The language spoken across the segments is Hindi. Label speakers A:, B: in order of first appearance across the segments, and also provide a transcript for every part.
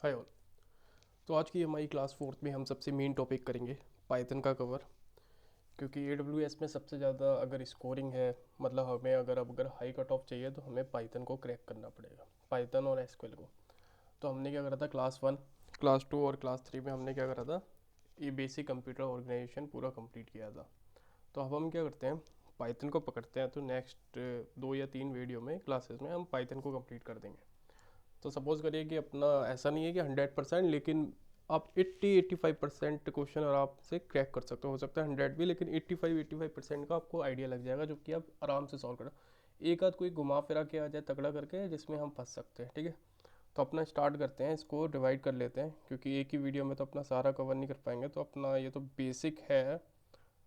A: Hi all. तो आज की हमारी क्लास फोर्थ में हम सबसे मेन टॉपिक करेंगे पाइथन का कवर। क्योंकि AWS में सबसे ज़्यादा अगर स्कोरिंग है, मतलब हमें अगर हाई कट ऑफ चाहिए तो हमें पाइथन को क्रैक करना पड़ेगा, पाइथन और एसक्यूएल को। तो हमने क्या करा था क्लास वन, क्लास टू और क्लास थ्री में हमने क्या करा था, ये बेसिक कंप्यूटर ऑर्गेनाइजेशन पूरा कंप्लीट किया था। तो अब हम क्या करते हैं, पाइथन को पकड़ते हैं। तो नेक्स्ट 2 या 3 वीडियो में क्लासेस में हम पाइथन को कंप्लीट कर देंगे। तो सपोज़ करिए कि अपना ऐसा नहीं है कि 100%, लेकिन आप 80-85% क्वेश्चन आराम से क्रैक कर सकते हो सकता है 100 भी, लेकिन 85% का आपको आइडिया लग जाएगा जो कि आप आराम से सॉल्व करो। एक आध कोई घुमा फिरा के आ जाए तगड़ा करके जिसमें हम फंस सकते हैं, ठीक है। तो अपना स्टार्ट करते हैं, इसको डिवाइड कर लेते हैं क्योंकि एक ही वीडियो में तो अपना सारा कवर नहीं कर पाएंगे। तो अपना ये तो बेसिक है,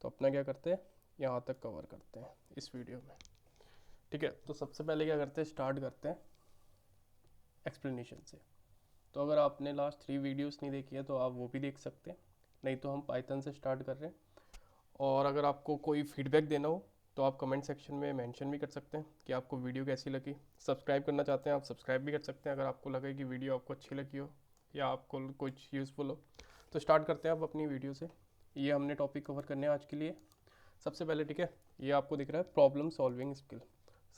A: तो अपना क्या करते हैं, यहाँ तक कवर करते हैं इस वीडियो में, ठीक है। तो सबसे पहले क्या करते हैं, स्टार्ट करते हैं एक्सप्लेनेशन से। तो अगर आपने लास्ट 3 वीडियोस नहीं देखी है तो आप वो भी देख सकते हैं, नहीं तो हम पाइथन से स्टार्ट कर रहे हैं। और अगर आपको कोई फीडबैक देना हो तो आप कमेंट सेक्शन में मेंशन भी कर सकते हैं कि आपको वीडियो कैसी लगी। सब्सक्राइब करना चाहते हैं आप सब्सक्राइब भी कर सकते हैं अगर आपको लगे कि वीडियो आपको अच्छी लगी हो या आपको कुछ यूज़फुल हो। तो स्टार्ट करते हैं आप अपनी वीडियो से। ये हमने टॉपिक कवर करने हैं आज के लिए। सबसे पहले, ठीक है, ये आपको दिख रहा है प्रॉब्लम सॉल्विंग स्किल।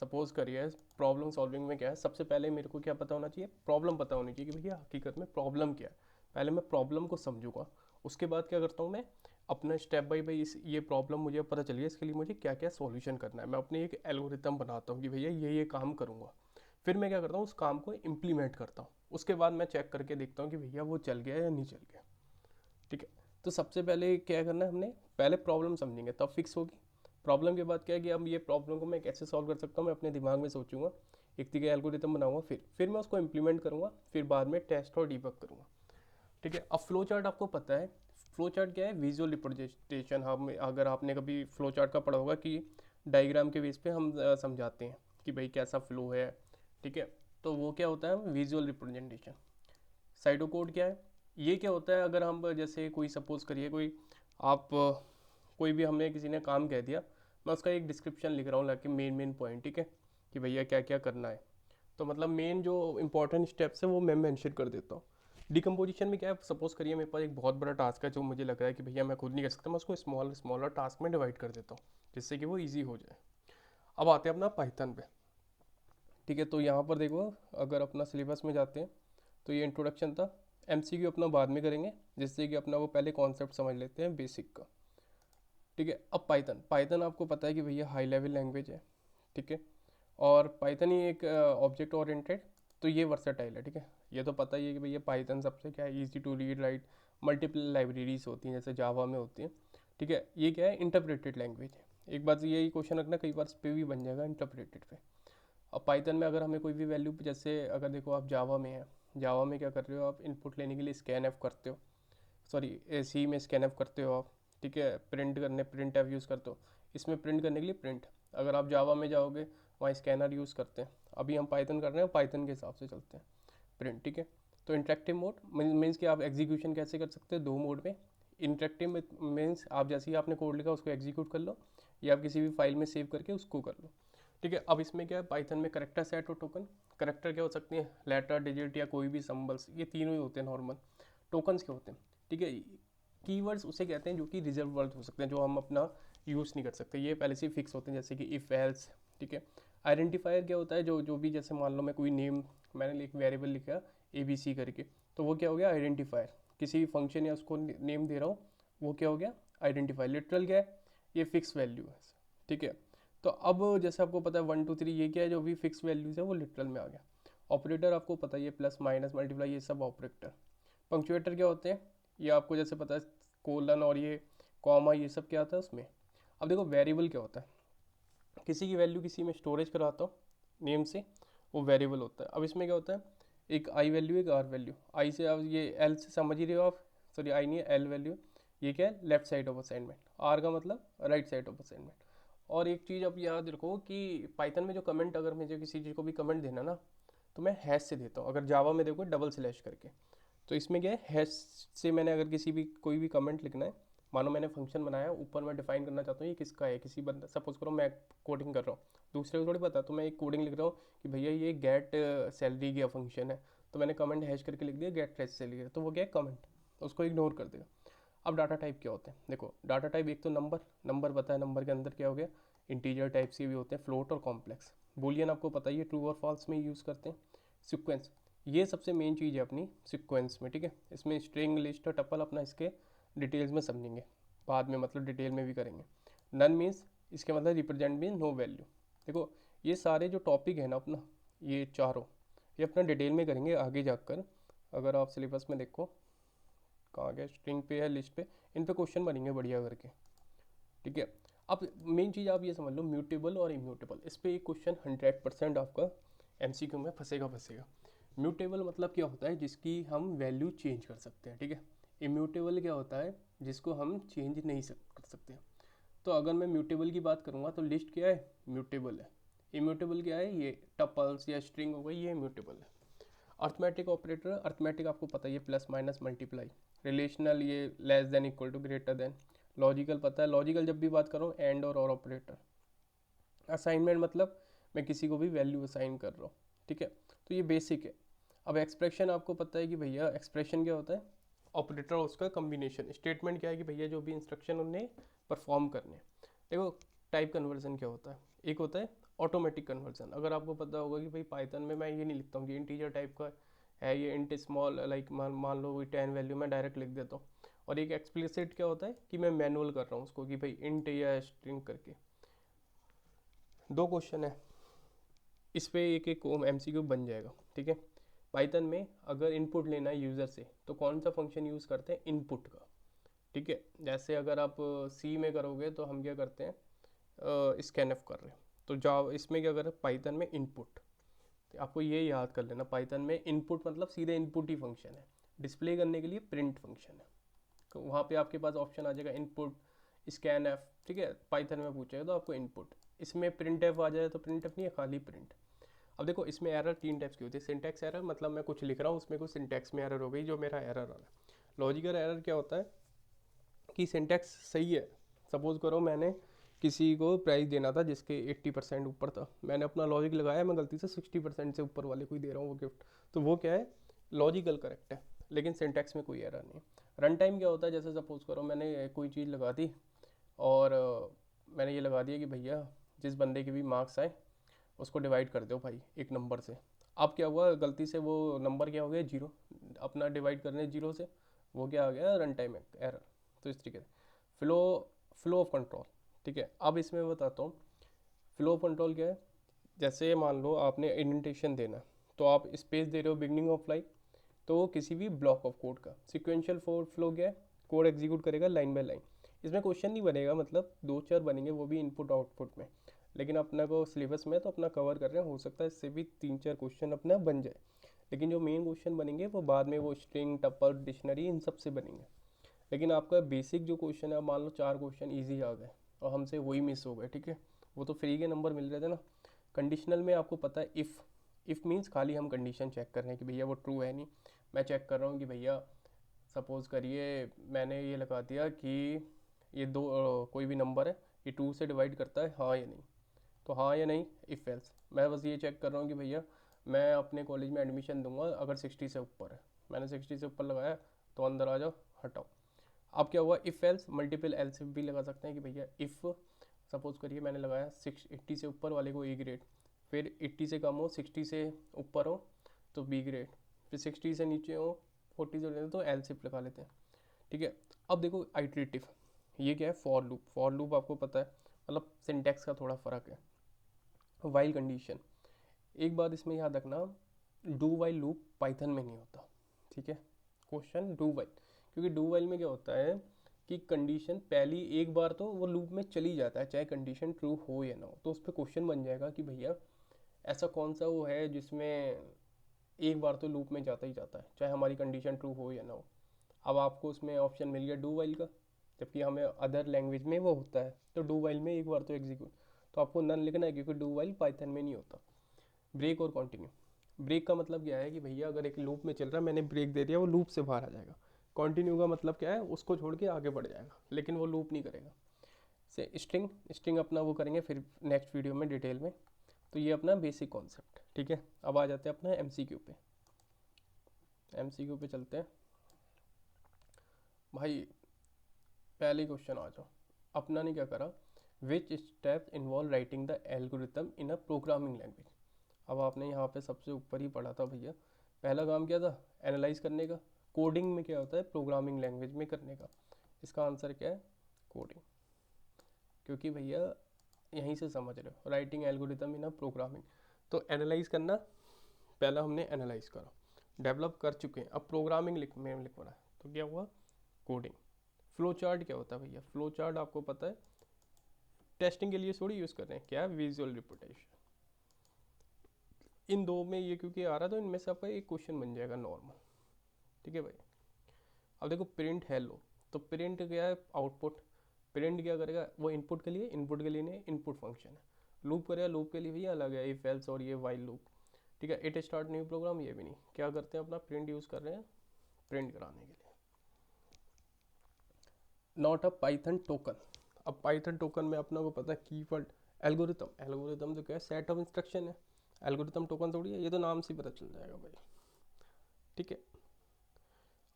A: सपोज करिए प्रॉब्लम सॉल्विंग में क्या है, सबसे पहले मेरे को क्या पता होना चाहिए, प्रॉब्लम पता होनी चाहिए कि भैया हकीकत में प्रॉब्लम क्या है। पहले मैं प्रॉब्लम को समझूंगा, उसके बाद क्या करता हूँ मैं अपना स्टेप बाय बाय, इस ये प्रॉब्लम मुझे पता चलिए इसके लिए मुझे क्या क्या सॉल्यूशन करना है, मैं अपने एक एल्गोरिथम बनाता हूँ कि भैया ये काम करूँगा। फिर मैं क्या करता हूँ, उस काम को इम्प्लीमेंट करता हूँ, उसके बाद मैं चेक करके देखता हूँ कि भैया वो चल गया या नहीं चल गया, ठीक है। तो सबसे पहले क्या करना है, हमने पहले प्रॉब्लम समझेंगे तब फिक्स होगी। प्रॉब्लम के बाद क्या है कि अब ये प्रॉब्लम को मैं कैसे सॉल्व कर सकता हूँ, मैं अपने दिमाग में सोचूंगा, एक तरीके एल्गोरिथम बनाऊंगा, फिर मैं उसको इम्प्लीमेंट करूंगा, फिर बाद में टेस्ट और डीबग करूंगा, ठीक है। अब फ्लो चार्ट आपको पता है, फ्लो चार्ट क्या है, विजुअल रिप्रेजेंटेशन। हम अगर आपने कभी फ्लो चार्ट का पढ़ा होगा कि डायग्राम के बेस पे हम समझाते हैं कि भाई कैसा फ्लो है, ठीक है। तो वो क्या होता है, विजुअल रिप्रेजेंटेशन। साइडो कोड क्या है, ये क्या होता है, अगर हम जैसे कोई सपोज करिए कोई आप कोई भी हमने किसी ने काम कह दिया, मैं उसका एक डिस्क्रिप्शन लिख रहा हूँ लाके मेन मेन पॉइंट, ठीक है, कि भैया क्या क्या करना है। तो मतलब मेन जो इंपॉर्टेंट स्टेप्स है वो मैं मेंशन कर देता हूँ। डिकम्पोजिशन में क्या है, सपोज करिए मेरे पास एक बहुत बड़ा टास्क है जो मुझे लग रहा है कि भैया मैं खुद नहीं कर सकता, मैं उसको स्मॉलर टास्क में डिवाइड कर देता हूँ जिससे कि वो ईजी हो जाए। अब आते हैं अपना पाइथन पे, ठीक है। तो यहाँ पर देखो, अगर अपना सिलेबस में जाते हैं तो ये इंट्रोडक्शन था, MCQ अपना बाद में करेंगे जिससे कि अपना वो पहले कॉन्सेप्ट समझ लेते हैं बेसिक का, ठीक है। अब पाइथन, पाइथन आपको पता है कि भैया हाई लेवल लैंग्वेज है, ठीक है। और पाइथन ही एक ऑब्जेक्ट ओरिएंटेड, तो ये वर्सेटाइल है, ठीक है। ये तो पता ही है कि भैया पाइथन सबसे क्या है, easy to read write, multiple libraries होती हैं जैसे जावा में होती हैं, ठीक है। ये क्या है, इंटरप्रेटेड लैंग्वेज है। एक बात यही क्वेश्चन रखना, कई बार इस पे भी बन जाएगा इंटरप्रेटेड पे। अब पाइथन में अगर हमें कोई भी वैल्यू, जैसे अगर देखो आप जावा में है, जावा में क्या कर रहे हो आप, इनपुट लेने के लिए स्कैन एफ करते हो, सॉरी सी में स्कैन एफ करते हो आप, ठीक है। प्रिंट करने प्रिंट एफ यूज़ करते हो, इसमें प्रिंट करने के लिए प्रिंट। अगर आप जावा में जाओगे वहाँ स्कैनर यूज़ करते हैं। अभी हम पाइथन कर रहे हैं, पाइथन के हिसाब से चलते हैं, प्रिंट, ठीक है। तो इंटरेक्टिव मोड मीन्स कि आप एग्जीक्यूशन कैसे कर सकते हैं, 2 मोड में। इंटरेक्टिव मीन्स आप जैसे ही आपने कोड लिखा उसको एग्जीक्यूट कर लो, या आप किसी भी फाइल में सेव करके उसको कर लो, ठीक है। अब इसमें क्या है, पाइथन में करेक्टर सेट और टोकन। करेक्टर क्या हो सकती है, लेटर डिजिट या कोई भी सिंबल्स, ये तीनों ही होते हैं नॉर्मल। टोकन्स क्या होते हैं, ठीक है। कीवर्ड्स उसे कहते हैं जो कि रिजर्व वर्ड हो सकते हैं, जो हम अपना यूज़ नहीं कर सकते, ये पहले से ही फिक्स होते हैं जैसे कि इफ़ एल्स, ठीक है। आइडेंटिफायर क्या होता है, जो जो भी जैसे मान लो मैं कोई नेम, मैंने एक वेरिएबल लिखा ABC करके, तो वो क्या हो गया, आइडेंटिफायर। किसी भी फंक्शन या उसको नेम दे रहा हूँ, वो क्या हो गया, आइडेंटिफायर। लिटरल क्या है, ये फिक्स वैल्यू है, ठीक है। तो अब जैसे आपको पता है 1 2 3 ये क्या है, जो भी फिक्स वैल्यूज़ है वो लिटरल में आ गया। ऑपरेटर आपको पता ही है, प्लस माइनस मल्टीप्लाई, ये सब ऑपरेटर। पंक्चुएटर क्या होते हैं, ये आपको जैसे पता है, कोलन और ये कॉमा, ये सब क्या आता है उसमें। अब देखो वेरिएबल क्या होता है, किसी की वैल्यू किसी में स्टोरेज कराता हूँ नेम से, वो वेरिएबल होता है। अब इसमें क्या होता है, एक आई वैल्यू एक आर वैल्यू। आई से आप ये एल से समझ ही रहे हो आप, सॉरी आई नहीं है, एल वैल्यू। ये क्या है, left side of assignment, R का मतलब राइट साइड ऑफ असाइनमेंट। और एक चीज़ आप याद रखो कि पाइथन में जो कमेंट, अगर मुझे किसी चीज़ को भी कमेंट देना ना, तो मैं हैश से देता हूँ। अगर जावा में देखो डबल स्लैश करके, तो इसमें क्या है, हैश से मैंने अगर किसी भी कोई भी कमेंट लिखना है, मानो मैंने फंक्शन बनाया, ऊपर मैं डिफाइन करना चाहता हूँ ये किसका है, किसी बंदा, सपोज करो मैं कोडिंग कर रहा हूँ, दूसरे को थोड़ी पता, तो मैं एक कोडिंग लिख रहा हूँ कि भैया ये गेट सैलरी का फंक्शन है, तो मैंने कमेंट हैश करके लिख दिया गेट ट्रेस से लिया, तो वो क्या है कमेंट, उसको इग्नोर कर देगा। अब डाटा टाइप क्या होते हैं, देखो डाटा टाइप एक तो नंबर, नंबर पता है, नंबर के अंदर क्या हो गया, इंटीजर टाइप्स के भी होते हैं, फ्लोट और कॉम्प्लेक्स। बूलियन आपको पता ही है, ट्रू और फॉल्स में यूज़ करते हैं। सिक्वेंस, ये सबसे मेन चीज़ है अपनी सिक्वेंस में, ठीक है। इसमें स्ट्रिंग, लिस्ट और टपल अपना इसके डिटेल्स में समझेंगे बाद में, मतलब डिटेल में भी करेंगे। नन मीन्स, इसके मतलब रिप्रेजेंट मीन नो वैल्यू। देखो ये सारे जो टॉपिक है ना अपना, ये चारों, ये अपना डिटेल में करेंगे आगे जाकर। अगर आप सिलेबस में देखो कहाँ गया, स्ट्रिंग पे है, लिस्ट पे, इन पे क्वेश्चन बनेंगे बढ़िया करके, ठीक है। अब मेन चीज़ आप ये समझ लो, म्यूटेबल और इम्यूटेबल, इस पे एक क्वेश्चन 100% आपका एमसीक्यू में फंसेगा। म्यूटेबल मतलब क्या होता है, जिसकी हम वैल्यू चेंज कर सकते हैं, ठीक है। इम्यूटेबल क्या होता है, जिसको हम चेंज नहीं कर सकते। तो अगर मैं म्यूटेबल की बात करूँगा तो लिस्ट क्या है, म्यूटेबल है। इम्यूटेबल क्या है, ये टपल्स या स्ट्रिंग हो गई, ये म्यूटेबल है। अर्थमेटिक ऑपरेटर, अर्थमेटिक आपको पता ही है, प्लस माइनस मल्टीप्लाई। रिलेशनल, ये less than equal to greater than. Logical पता है, लॉजिकल जब भी बात करो एंड और ऑपरेटर। असाइनमेंट मतलब मैं किसी को भी वैल्यू असाइन कर रहा हूँ, ठीक है। तो ये बेसिक है। अब एक्सप्रेशन आपको पता है कि भैया एक्सप्रेशन क्या होता है, ऑपरेटर और उसका कम्बिनेशन। स्टेटमेंट क्या है कि भैया जो भी इंस्ट्रक्शन उन्हें परफॉर्म करने हैं। देखो टाइप कन्वर्जन क्या होता है, एक होता है ऑटोमेटिक कन्वर्जन। अगर आपको पता होगा कि भाई पाइथन में मैं ये नहीं लिखता हूँ कि इंटीजर टाइप का है ये, इंट स्मॉल, लाइक मान लो 10 वैल्यू मैं डायरेक्ट लिख देता हूँ। और एक एक्सप्लिसिट क्या होता है कि मैं मैनुअल कर रहा हूँ उसको, कि भाई इंट या स्ट्रिंग करके। दो क्वेश्चन है इस पे, एक एक एमसीक्यू बन जाएगा, ठीक है। पाइथन में अगर इनपुट लेना है यूज़र से तो कौन सा फंक्शन यूज़ करते हैं, इनपुट का, ठीक है। जैसे अगर आप सी में करोगे तो हम क्या करते हैं, स्कैनफ कर रहे हैं। तो जावा इसमें क्या करें, पाइथन में इनपुट। तो आपको ये याद कर लेना, पाइथन में इनपुट मतलब सीधे इनपुट ही फंक्शन है। डिस्प्ले करने के लिए प्रिंट फंक्शन है। तो वहाँ पे आपके पास ऑप्शन आ जाएगा इनपुट स्कैन एफ, ठीक है। पाइथन में पूछेगा तो आपको इनपुट, इसमें प्रिंट एफ आ जाए तो प्रिंट एफ नहीं है, खाली प्रिंट। अब देखो इसमें एरर तीन टाइप्स की होती है। सिंटैक्स एरर मतलब मैं कुछ लिख रहा हूँ उसमें कुछ सिंटैक्स में एरर हो गई, जो मेरा एरर आ रहा है। लॉजिकल एरर क्या होता है कि सिंटैक्स सही है, सपोज करो मैंने किसी को प्राइस देना था जिसके 80% ऊपर था, मैंने अपना लॉजिक लगाया, मैं गलती से 60% से ऊपर वाले को ही दे रहा हूँ वो गिफ्ट, तो वो क्या है, लॉजिकल करेक्ट है, लेकिन सिंटैक्स में कोई एरर नहीं। रन टाइम क्या होता है, जैसे सपोज करो मैंने कोई चीज़ लगा दी और मैंने ये लगा दिया कि भैया जिस बंदे के भी मार्क्स आए उसको डिवाइड कर दो भाई एक नंबर से। अब क्या हुआ, गलती से वो नंबर क्या हो गया, जीरो, अपना डिवाइड करने जीरो से, वो क्या आ गया, रन टाइम एरर। तो इस तरीके से फ्लो, फ्लो ऑफ कंट्रोल, ठीक है। अब इसमें मैं बताता हूँ फ्लो ऑफ कंट्रोल क्या है। जैसे मान लो आपने इंडेंटेशन देना है, तो आप स्पेस दे रहे हो बिगनिंग ऑफ लाइन, तो किसी भी ब्लॉक ऑफ कोड का सिक्वेंशियल फ्लो क्या है, कोड एग्जीक्यूट करेगा लाइन बाय लाइन। इसमें क्वेश्चन नहीं बनेगा, मतलब दो चार बनेंगे वो भी इनपुट आउटपुट में, लेकिन अपना को सिलेबस में तो अपना कवर कर रहे हैं, हो सकता है इससे भी तीन चार क्वेश्चन अपना बन जाए। लेकिन जो मेन क्वेश्चन बनेंगे वो बाद में, वो स्ट्रिंग, टपल, डिक्शनरी, इन सब से बनेंगे। लेकिन आपका बेसिक जो क्वेश्चन है, मान लो चार क्वेश्चन ईजी आ गए और हमसे वही मिस हो गए, ठीक है, वो तो फ्री के नंबर मिल रहे थे ना। कंडीशनल में आपको पता है इफ़ मीन्स खाली हम कंडीशन चेक कर रहे हैं कि भैया वो ट्रू है नहीं। मैं चेक कर रहा हूँ कि भैया सपोज़ करिए मैंने ये लगा दिया कि ये दो कोई भी नंबर है, ये टू से डिवाइड करता है, हाँ या नहीं। तो हाँ या नहीं, इफ़ एल्स, मैं बस ये चेक कर रहा हूँ कि भैया मैं अपने कॉलेज में एडमिशन दूंगा अगर 60 से ऊपर है, मैंने 60 से ऊपर लगाया तो अंदर आ जाओ, हटाओ। अब क्या हुआ, इफ़ एल्स, मल्टीपल एल्स भी लगा सकते हैं कि भैया इफ़ सपोज करिए मैंने लगाया 80 से ऊपर वाले को ए ग्रेड, फिर 80 से कम हो, 60 से ऊपर हो तो बी ग्रेड, फिर 60 से नीचे हो, 40 से तो एल सिप लगा लेते हैं, ठीक है। अब देखो आइट्रेटिव, ये क्या है, फॉर लूप। फॉर लूप आपको पता है, मतलब सिंटैक्स का थोड़ा फ़र्क है। वाइल कंडीशन, एक बात इसमें याद रखना, डू वाइल लूप पाइथन में नहीं होता, ठीक है। क्वेश्चन डू वाइल, क्योंकि डू वाइल में क्या होता है कि कंडीशन पहली एक बार तो वो लूप में चली जाता है, चाहे कंडीशन ट्रू हो या ना हो, तो उस पर क्वेश्चन बन जाएगा कि भैया ऐसा कौन सा वो है जिसमें एक बार तो लूप में जाता ही जाता है, चाहे हमारी कंडीशन ट्रू हो या ना हो। अब आपको उसमें ऑप्शन मिल गया डू वाइल का, जबकि हमें अदर लैंग्वेज में वो होता है, तो डू वाइल में एक बार तो एग्जीक्यूट, तो आपको नन लिखना है क्योंकि डू वाइल पाइथन में नहीं होता। ब्रेक और कंटिन्यू, ब्रेक का मतलब क्या है कि भैया अगर एक लूप में चल रहा है, मैंने ब्रेक दे दिया, वो लूप से बाहर आ जाएगा। कंटिन्यू का मतलब क्या है, उसको छोड़ के आगे बढ़ जाएगा लेकिन वो लूप नहीं करेगा। से स्ट्रिंग, स्ट्रिंग अपना वो करेंगे फिर नेक्स्ट वीडियो में डिटेल में। तो ये अपना बेसिक कॉन्सेप्ट, ठीक है। अब आ जाते हैं अपना एमसीक्यू पे। एमसीक्यू पे चलते हैं भाई। पहले क्वेश्चन आ जाओ। अपना ने क्या करा, which step involve writing the algorithm in a programming language. अब आपने यहाँ पे सबसे ऊपर ही पढ़ा था भैया, पहला काम क्या था, एनालाइज करने का। कोडिंग में क्या होता है, प्रोग्रामिंग लैंग्वेज में करने का। इसका आंसर क्या है, कोडिंग। क्योंकि भैया यहीं से समझ रहे हो, writing algorithm in a programming. तो एनालाइज करना, पहला हमने एनालाइज करा, डेवलप कर चुके हैं, अब प्रोग्रामिंग लिखना है, तो क्या हुआ, कोडिंग। फ्लो चार्ट क्या होता है भैया, फ्लो चार्ट आपको पता है, टेस्टिंग के लिए थोड़ी यूज़ कर रहे हैं, क्या, विजुअल रिप्रेजेंटेशन। इन दो में ये क्योंकि आ रहा है तो इनमें से आपका एक क्वेश्चन बन जाएगा नॉर्मल। ठीक है भाई। अब देखो प्रिंट हेलो, तो प्रिंट क्या है, आउटपुट। प्रिंट क्या करेगा, वो इनपुट के लिए नहीं, इनपुट फंक्शन है। लूप करेगा, लूप के लिए भैया अलग है, इफ एल्स और ये वाइल लूप। ठीक है, इट स्टार्ट न्यू प्रोग्राम, ये भी नहीं, क्या करते हैं अपना प्रिंट यूज़ कर रहे हैं प्रिंट कराने के लिए। Not a Python token. अब पाइथन टोकन में अपना को पता है कीवर्ड एल्गोरिथम। एल्गोरिथम तो क्या है, सेट ऑफ इंस्ट्रक्शन है। एल्गोरिथम टोकन थोड़ी है, ये तो नाम से पता चल जाएगा भाई। ठीक है।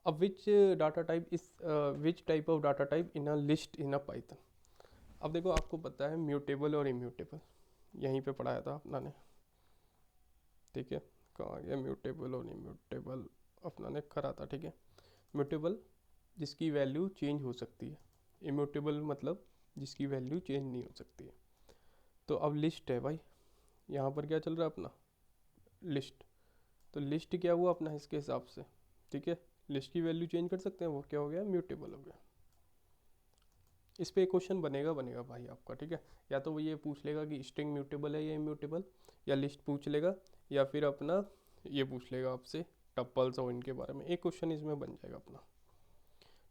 A: अब which type of data type in a list in a Python. अब देखो आपको पता है म्यूटेबल और इम्यूटेबल, यहीं पे पढ़ाया था अपना ने। ठीक है, कहाँ गया म्यूटेबल और इम्यूटेबल, अपना ने करा था। ठीक है, म्यूटेबल जिसकी वैल्यू चेंज हो सकती है, इम्यूटेबल मतलब जिसकी वैल्यू चेंज नहीं हो सकती है। तो अब लिस्ट है भाई, यहाँ पर क्या चल रहा है अपना, लिस्ट। तो लिस्ट क्या हुआ अपना इसके हिसाब से। ठीक है, लिस्ट की वैल्यू चेंज कर सकते हैं, वो क्या हो गया, म्यूटेबल हो गया। इस पे एक क्वेश्चन बनेगा भाई आपका। ठीक है, या तो वो ये पूछ लेगा कि स्ट्रिंग म्यूटेबल है या इम्यूटेबल, या लिस्ट पूछ लेगा, या फिर अपना ये पूछ लेगा आपसे टप्पल्स और इनके बारे में। एक क्वेश्चन इसमें बन जाएगा अपना।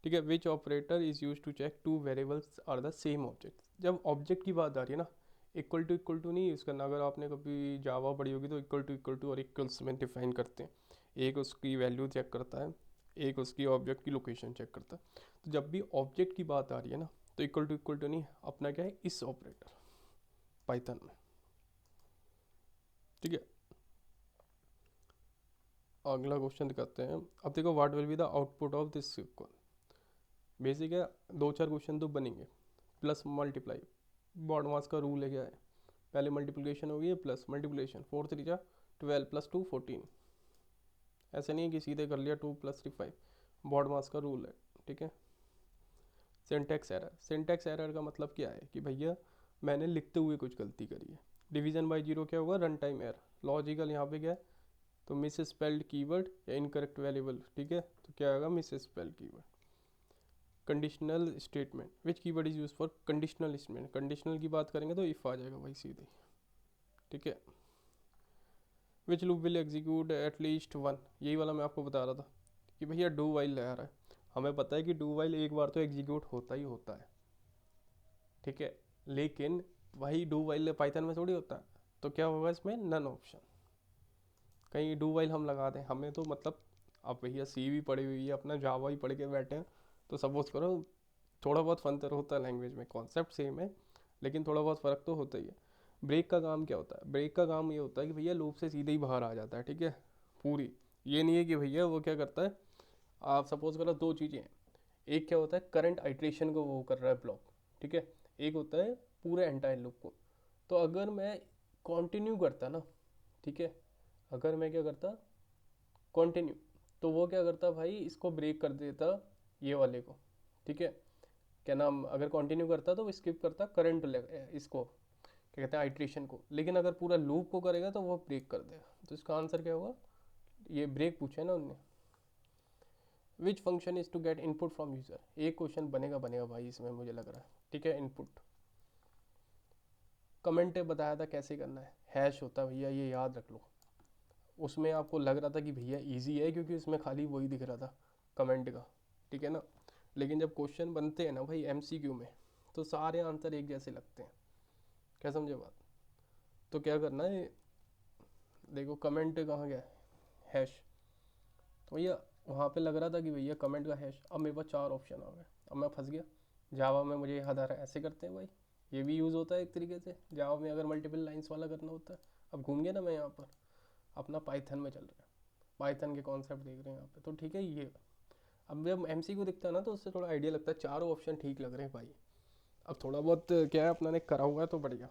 A: ठीक है, which operator is use to check two variables are the same object. जब ऑब्जेक्ट की बात आ रही है ना, इक्वल टू नहीं यूज़ करना। अगर आपने कभी जावा पढ़ी होगी तो इक्वल टू और इक्वल्स में डिफाइन करते हैं। एक उसकी वैल्यू चेक करता है, एक उसकी ऑब्जेक्ट की लोकेशन चेक करता है। तो जब भी ऑब्जेक्ट की बात आ रही है ना, तो इक्वल टू नहीं, अपना क्या है, इस ऑपरेटर पाइथन में। ठीक है, अगला क्वेश्चन दिखाते हैं। अब देखो, what will be the output of this equal. Basic है, दो चार क्वेश्चन तो बनेंगे। प्लस मल्टीप्लाई, बॉड मास का रूल है, क्या है, पहले मल्टीप्लिकेशन होगी, प्लस मल्टीप्लिकेशन, 4 3 12 +2 14। ऐसे नहीं है कि सीधे कर लिया 2 + 3 5, बॉड मास का रूल है। ठीक है। सिंटैक्स एरर, सिंटैक्स एरर का मतलब क्या है कि भैया मैंने लिखते हुए कुछ गलती करी है। डिवीजन बाय जीरो क्या होगा, रन टाइम एरर। लॉजिकल यहाँ पे क्या है, तो मिस स्पेल्ड कीवर्ड या इनकरेक्ट वेरिएबल। ठीक है, तो क्या होगा, miss spelled keyword. Conditional statement, which keyword is use for conditional statement. Conditional की बात करेंगे तो इफ आ जाएगा भाई सीधे। ठीक है। Which loop will execute at least one, यही वाला मैं आपको बता रहा था कि भैया डू वाइल लगा रहा है। हमें पता है कि डू वाइल एक बार तो एग्जीक्यूट होता ही होता है। ठीक है, लेकिन वही डू वाइल पाइथन में थोड़ी होता है। तो क्या होगा इसमें, नन ऑप्शन। कहीं डू वाइल हम लगा दें, हमें तो मतलब, अब भैया सी भी पढ़ी हुई है, अपना जावा ही पढ़ के बैठे हैं, तो सपोज करो थोड़ा बहुत फंतर होता है लैंग्वेज में, कॉन्सेप्ट सेम है लेकिन थोड़ा बहुत फ़र्क तो होता ही है। ब्रेक का काम क्या होता है, ब्रेक का काम ये होता है कि भैया लूप से सीधे ही बाहर आ जाता है। ठीक है, पूरी, ये नहीं है कि भैया वो क्या करता है, आप सपोज करो दो चीज़ें हैं। एक क्या होता है, करंट आइट्रेशन को वो कर रहा है ब्लॉक। ठीक है, एक होता है पूरे एंटायर लूप को। तो अगर मैं कंटिन्यू करता ना, ठीक है, अगर मैं क्या करता कंटिन्यू, तो वो क्या करता भाई, इसको ब्रेक कर देता, ये वाले को। ठीक है, क्या नाम, अगर कंटिन्यू करता तो वो स्किप करता करंट इसको, क्या कहते हैं, आइट्रेशन को। लेकिन अगर पूरा लूप को करेगा तो वो ब्रेक कर देगा। तो इसका आंसर क्या होगा, ये ब्रेक पूछा है ना उनने। Which function is to get input from user, एक क्वेश्चन बनेगा भाई इसमें मुझे लग रहा है। ठीक है, इनपुट कमेंट बताया था कैसे करना है, हैश होता है भैया, ये याद रख लो। उसमें आपको लग रहा था कि भैया इजी है क्योंकि उसमें खाली वही दिख रहा था, कमेंट का। ठीक है ना, लेकिन जब क्वेश्चन बनते हैं ना भाई एमसीक्यू में, तो सारे आंसर एक जैसे लगते हैं। क्या समझे बात। तो क्या करना है, देखो कमेंट कहाँ गया, हैश। तो भैया वहाँ पे लग रहा था कि भैया कमेंट का हैश, अब मेरे पास चार ऑप्शन आ गए, अब मैं फंस गया। जावा में मुझे याद आ रहा है ऐसे करते हैं भाई, ये भी यूज़ होता है एक तरीके से जावा में, अगर मल्टीपल लाइंस वाला करना होता है। अब घूम गया ना मैं यहाँ पर, अपना पाइथन में चल रहा है। पाइथन के कॉन्सेप्ट देख रहे हैं यहाँ पे, तो ठीक है ये। अब जब एमसीक्यू दिखता है ना तो उससे थोड़ा आइडिया लगता है, चारों ऑप्शन ठीक लग रहे हैं भाई। अब थोड़ा बहुत क्या है अपना ने करा हुआ है तो बढ़िया,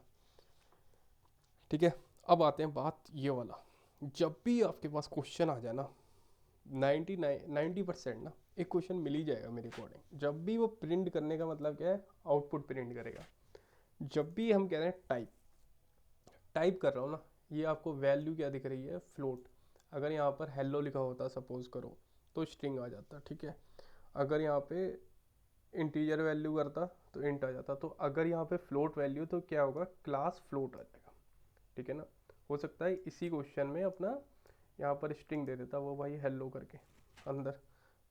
A: ठीक है। अब आते हैं बात ये वाला, जब भी आपके पास क्वेश्चन आ जाए ना, 90% ना एक क्वेश्चन मिल ही जाएगा मेरे अकॉर्डिंग। जब भी वो प्रिंट करने का मतलब क्या है, आउटपुट प्रिंट करेगा। जब भी हम कह रहे हैं टाइप टाइप कर रहा हूँ ना, ये आपको वैल्यू क्या दिख रही है, फ्लोट। अगर यहाँ पर हेलो लिखा होता सपोज करो तो स्ट्रिंग आ जाता, ठीक है। अगर यहाँ पे इंटीजर वैल्यू करता तो इंट आ जाता। तो अगर यहाँ पे फ्लोट वैल्यू तो क्या होगा, क्लास फ्लोट आ जाएगा, ठीक है ना। हो सकता है इसी क्वेश्चन में अपना यहाँ पर स्ट्रिंग दे देता वो भाई हेलो करके अंदर,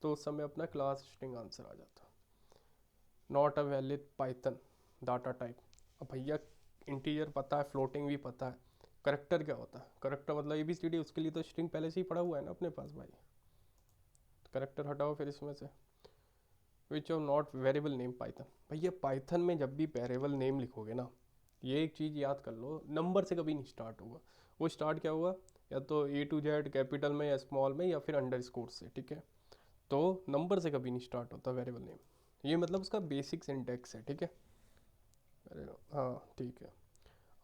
A: तो उस समय अपना क्लास स्ट्रिंग आंसर आ जाता। Not a valid Python data type. अब भैया इंटीजर पता है, फ्लोटिंग भी पता है, करेक्टर क्या होता है, करेक्टर मतलब ABCD, उसके लिए तो स्ट्रिंग पहले से ही पड़ा हुआ है ना अपने पास भाई। करेक्टर हटाओ फिर इसमें से, which of not variable name Python. भैया पाइथन में जब भी वेरिएबल नेम लिखोगे ना, ये एक चीज़ याद कर लो, नंबर से कभी नहीं स्टार्ट होगा। वो स्टार्ट क्या होगा, या तो A to Z कैपिटल में या स्मॉल में या फिर अंडरस्कोर से, ठीक है। तो नंबर से कभी नहीं स्टार्ट होता वेरिएबल नेम, ये मतलब उसका बेसिक सिंटैक्स है, ठीक है। अरे हाँ ठीक है।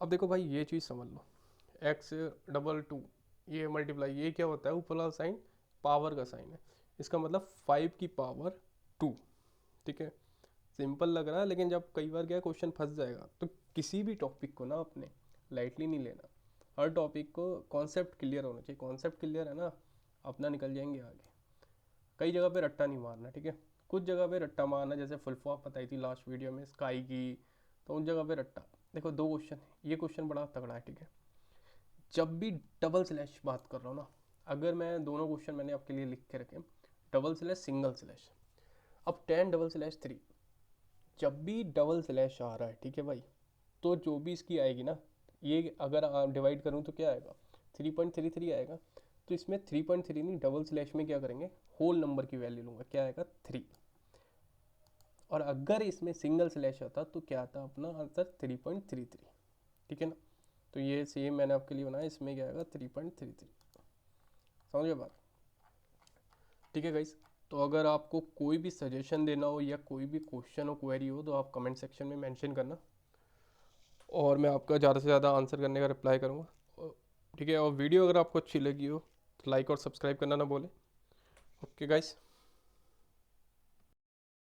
A: अब देखो भाई ये चीज़ समझ लो, x2 ये मल्टीप्लाई, ये क्या होता है, ऊपर वाला साइन पावर का साइन है, इसका मतलब 5 की पावर 2, ठीक है। सिंपल लग रहा है, लेकिन जब कई बार क्या क्वेश्चन फंस जाएगा, तो किसी भी टॉपिक को ना अपने लाइटली नहीं लेना। हर टॉपिक को कॉन्सेप्ट क्लियर होना चाहिए, कॉन्सेप्ट क्लियर है ना, अपना निकल जाएंगे आगे। कई जगह पे रट्टा नहीं मारना, ठीक है। कुछ जगह पे रट्टा मारना, जैसे फुल फॉर्म बताई थी लास्ट वीडियो में स्काई की, तो उन जगह पे रट्टा। देखो दो क्वेश्चन है, ये क्वेश्चन बड़ा तगड़ा है, ठीक है। जब भी डबल स्लैश बात कर रहा हूँ ना, अगर मैं दोनों क्वेश्चन मैंने आपके लिए लिख के रखे, डबल स्लैश सिंगल स्लैश। अब 10/3, जब भी डबल स्लैश आ रहा है, ठीक है भाई, तो जो भी इसकी आएगी ना, ये अगर डिवाइड करूँ तो क्या आएगा, 3.33 आएगा। तो इसमें 3.3 नहीं, डबल स्लैश में क्या करेंगे, होल नंबर की वैल्यू लूँगा, क्या आएगा 3। और अगर इसमें सिंगल स्लैश आता तो क्या आता अपना आंसर 3.33, ठीक है ना। तो ये सेम मैंने आपके लिए बनाया, इसमें क्या आएगा 3.33, समझ गए बात, ठीक है गाइस। तो अगर आपको कोई भी सजेशन देना हो या कोई भी क्वेश्चन हो, क्वेरी हो, तो आप कमेंट सेक्शन में मेंशन करना, और मैं आपका ज़्यादा से ज़्यादा आंसर करने का रिप्लाई करूँगा, ठीक है। और वीडियो अगर आपको अच्छी लगी हो तो लाइक और सब्सक्राइब करना ना बोले। Okay guys.